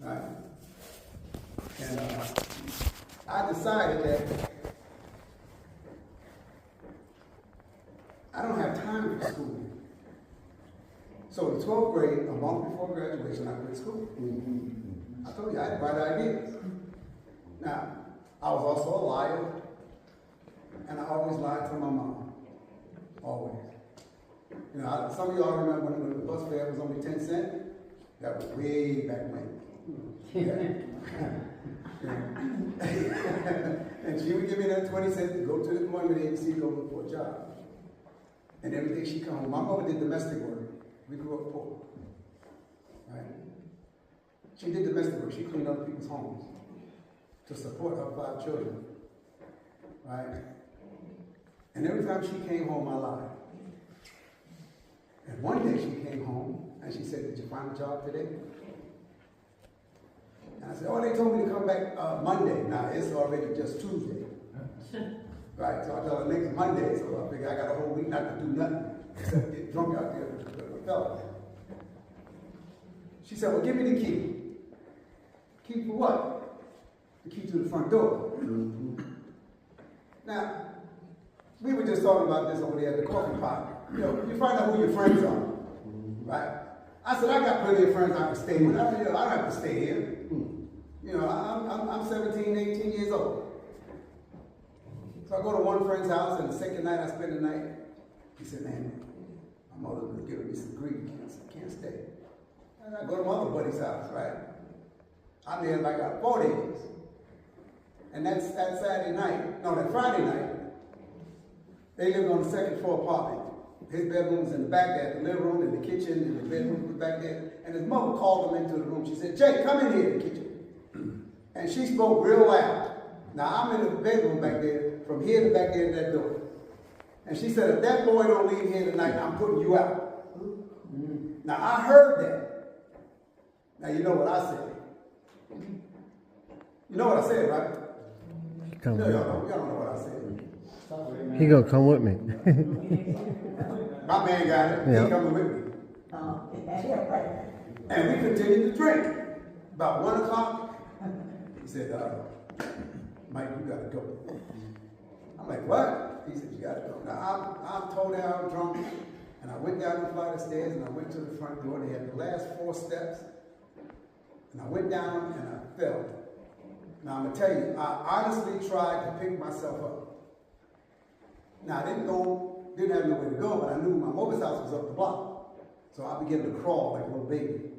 right? And I decided that I don't have time for school. So in 12th grade, a month before graduation, I quit school. I told you, I had bright ideas. Now, I was also a liar, and I always lied to my mom. Always. You know, some of y'all remember when the bus fare was only 10 cents? That was way back when. Yeah. And she would give me that 20 cents to go to the employment agency to go look for a job. And every day she'd come home. My mother did domestic work. We grew up poor. Right? She did domestic work. She cleaned other people's homes to support her 5 children. Right? And every time she came home, I lied. And one day she came home and she said, "Did you find a job today?" And I said, "Oh, they told me to come back Monday." Now, it's already just Tuesday. Right? So I tell her next Monday, so I figure I got a whole week not to do nothing except get drunk out there with the fellas. She said, "Well, give me the key." Key for what? The key to the front door. Now, we were just talking about this over there at the coffee pot. You know, you find out who your friends are, right? I said, I got plenty of friends I can stay with. I don't have to stay here. You know, I'm 17, 18 years old. So I go to one friend's house, and the second night I spend the night, he said, "Man, my mother was giving me some grief. I can't stay." And I go to my other buddy's house, right? I'm there like 4 days. And that Saturday night, no, that Friday night, they lived on the second floor apartment. His bedroom was in the back there, the living room, and the kitchen, and the bedroom was back there. And his mother called him into the room. She said, "Jay, come in here in the kitchen." And she spoke real loud. Now, I'm in the bedroom back there, from here to back there to that door. And she said, "If that boy don't leave here tonight, I'm putting you out." Now, I heard that. Now, you know what I said. You know what I said, right? Come No, with y'all don't know what I said. me. He gonna come with me. My man got it. Yeah. He coming with me. And we continued to drink. About 1 o'clock, he said, "Mike, you gotta go." I'm like, "What?" He said, "You gotta go." Now, I'm told out drunk, and I went down the flight of stairs, and I went to the front door. They had the last 4 steps, and I went down, and I fell. Now, I'm gonna tell you, I honestly tried to pick myself up. Now, I didn't have nowhere to go, but I knew my mother's house was up the block. So I began to crawl like a little baby.